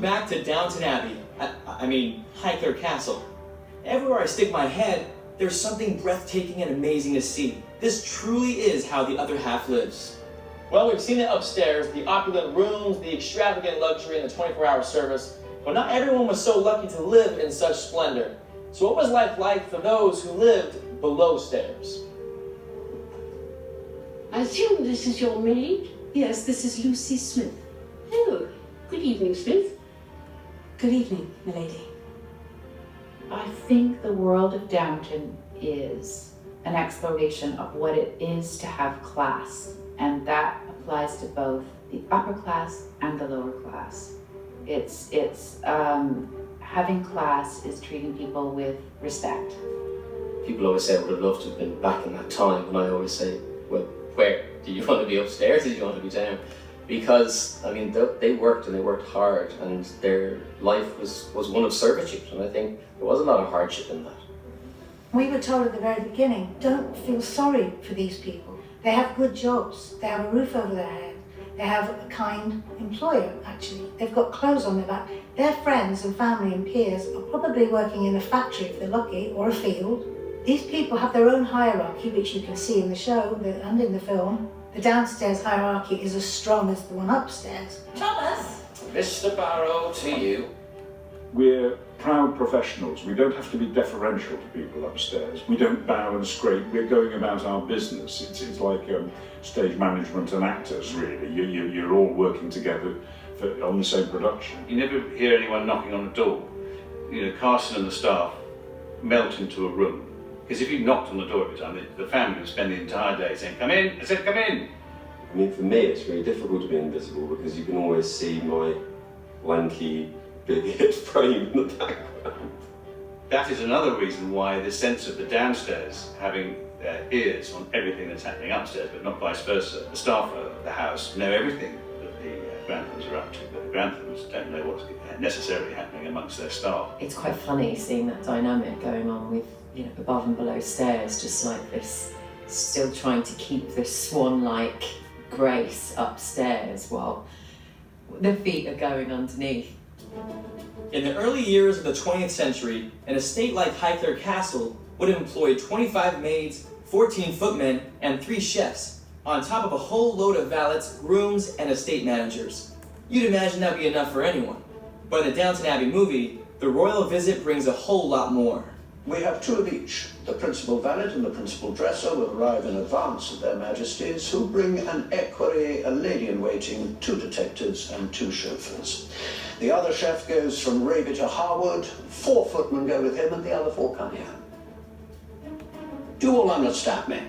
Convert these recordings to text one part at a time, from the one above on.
back to Downton Abbey, I mean Highclere Castle. Everywhere I stick my head, there's something breathtaking and amazing to see. This truly is how the other half lives. Well, we've seen it upstairs, the opulent rooms, the extravagant luxury, and the 24-hour service, but not everyone was so lucky to live in such splendor. So what was life like for those who lived below stairs? I assume this is your maid? Yes, this is Lucy Smith. Oh, good evening, Smith. Good evening, milady. I think the world of Downton is an exploration of what it is to have class, and that applies to both the upper class and the lower class. It's having class is treating people with respect. People always say I would have loved to have been back in that time, and I always say, well, where? Do you want to be upstairs or do you want to be down? Because, I mean, they worked and they worked hard, and their life was one of servitude, and I think there was a lot of hardship in that. We were told at the very beginning, don't feel sorry for these people. They have good jobs, they have a roof over their head, they have a kind employer, actually. They've got clothes on their back. Their friends and family and peers are probably working in a factory if they're lucky, or a field. These people have their own hierarchy, which you can see in the show and in the film. The downstairs hierarchy is as strong as the one upstairs. Thomas! Mr. Barrow, to you. We're proud professionals. We don't have to be deferential to people upstairs. We don't bow and scrape. We're going about our business. It's like stage management and actors, really. You're all working together on the same production. You never hear anyone knocking on the door. You know, Carson and the staff melt into a room. Because if you knocked on the door every time, the family would spend the entire day saying, come in, I said, come in. I mean, for me, it's really difficult to be invisible because you can always see my lanky, big frame in the background. That is another reason why the sense of the downstairs having their ears on everything that's happening upstairs, but not vice versa. The staff of the house know everything that the Granthams are up to, but the Granthams don't know what's necessarily happening amongst their staff. It's quite funny seeing that dynamic going on with, you know, above and below stairs, just like this, still trying to keep this swan-like grace upstairs while the feet are going underneath. In the early years of the 20th century, an estate like Highclere Castle would have employed 25 maids, 14 footmen, and 3 chefs, on top of a whole load of valets, grooms, and estate managers. You'd imagine that'd be enough for anyone. But in the Downton Abbey movie, the royal visit brings a whole lot more. We have 2 of each. The principal valet and the principal dresser will arrive in advance of their majesties, who bring an equerry, a lady-in-waiting, 2 detectives, and 2 chauffeurs. The other chef goes from Raby to Harwood, 4 footmen go with him, and the other 4 come here. Do you all understand me?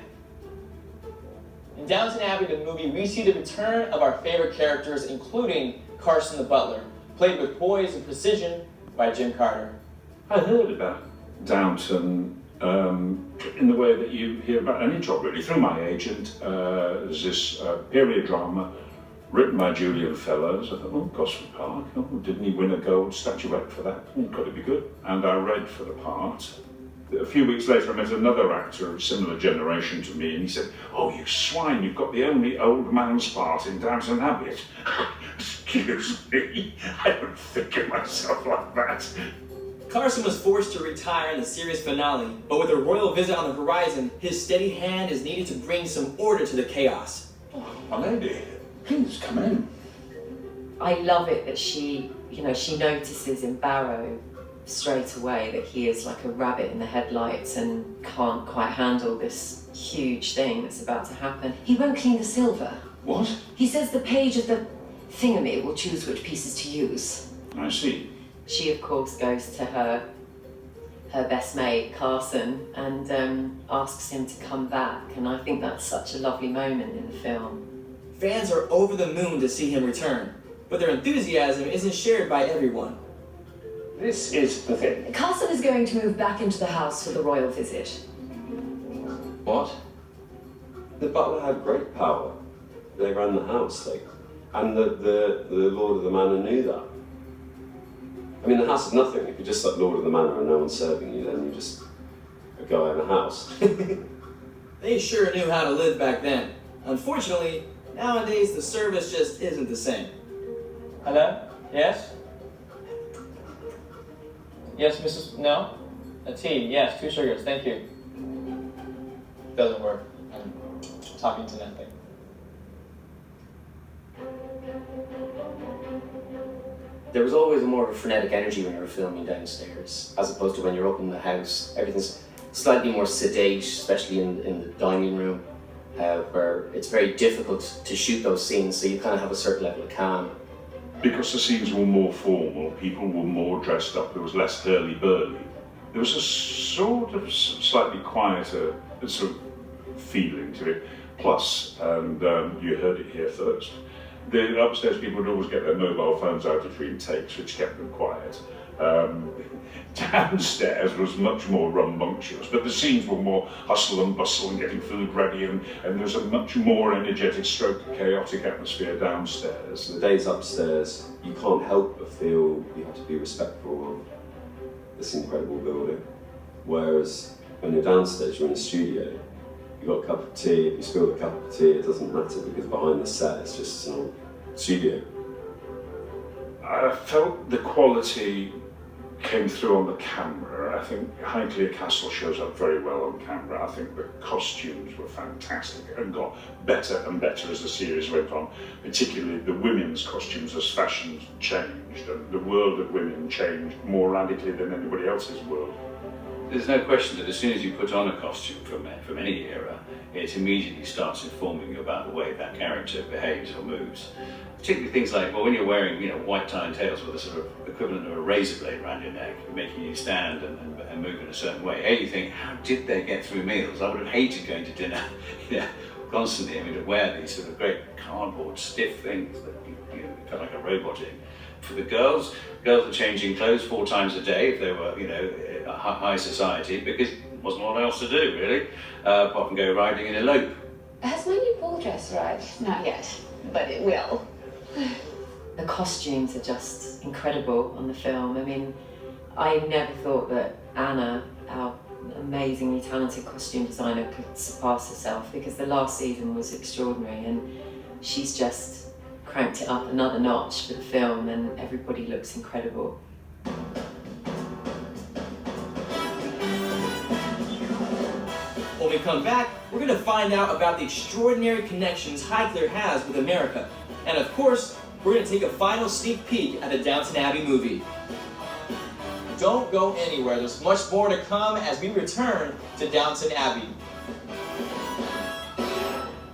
In Downton Abbey, the movie, we see the return of our favorite characters, including Carson the butler, played with poise and precision by Jim Carter. I heard about Downton in the way that you hear about any job, really, through my agent. There's this period drama written by Julian Fellows. I thought, oh, Gosford Park, oh, didn't he win a gold statuette for that? Oh, got to be good. And I read for the part. A few weeks later, I met another actor of a similar generation to me, and he said, oh, you swine, you've got the only old man's part in Downton Abbey. Excuse me, I don't think of myself like that. Carson was forced to retire in the series finale, but with a royal visit on the horizon, his steady hand is needed to bring some order to the chaos. Oh, my lady, please come in. I love it that she notices in Barrow straight away that he is like a rabbit in the headlights and can't quite handle this huge thing that's about to happen. He won't clean the silver. What? He says the page of the thingamy will choose which pieces to use. I see. She, of course, goes to her best mate, Carson, and asks him to come back. And I think that's such a lovely moment in the film. Fans are over the moon to see him return, but their enthusiasm isn't shared by everyone. This is the thing. Carson is going to move back into the house for the royal visit. What? The butler had great power. They ran the house, and the Lord of the Manor knew that. I mean, the house is nothing. If you're just like Lord of the Manor and no one's serving you, then you're just a guy in a house. They sure knew how to live back then. Unfortunately, nowadays the service just isn't the same. Hello? Yes? Yes, Mrs. No? A tea, yes, 2 sugars, thank you. Doesn't work. I'm talking to nothing. There was always more of a frenetic energy when you were filming downstairs, as opposed to when you're up in the house. Everything's slightly more sedate, especially in the dining room, where it's very difficult to shoot those scenes, so you kind of have a certain level of calm. Because the scenes were more formal, people were more dressed up, there was less hurly-burly. There was a sort of slightly quieter sort of feeling to it. Plus, and you heard it here first, the upstairs people would always get their mobile phones out between takes, which kept them quiet. Downstairs was much more rambunctious, but the scenes were more hustle and bustle and getting food ready, and there was a much more energetic stroke chaotic atmosphere downstairs. The days upstairs, you can't help but feel you have to be respectful of this incredible building. Whereas when you're downstairs, you're in a studio, you've got a cup of tea, if you spill the cup of tea, it doesn't matter because behind the set it's just an old studio. I felt the quality came through on the camera. I think Highclere Castle shows up very well on camera. I think the costumes were fantastic and got better and better as the series went on, particularly the women's costumes as fashions changed, and the world of women changed more radically than anybody else's world. There's no question that as soon as you put on a costume from any era, it immediately starts informing you about the way that character behaves or moves. Particularly things like, well, when you're wearing, white tie and tails with a sort of equivalent of a razor blade around your neck, making you stand and move in a certain way. You think, how did they get through meals? I would have hated going to dinner, constantly. I mean, to wear these sort of great cardboard, stiff things that you felt like a robot in. For the girls are changing clothes 4 times a day if they were, high society, because there wasn't a lot else to do, really, apart from go riding and elope. Has my new ball dress arrived? Not yet, but it will. The costumes are just incredible on the film. I mean, I never thought that Anna, our amazingly talented costume designer, could surpass herself, because the last season was extraordinary and she's just cranked it up another notch for the film, and everybody looks incredible. When we come back, we're going to find out about the extraordinary connections Highclere has with America. And of course, we're going to take a final sneak peek at the Downton Abbey movie. Don't go anywhere, there's much more to come as we return to Downton Abbey.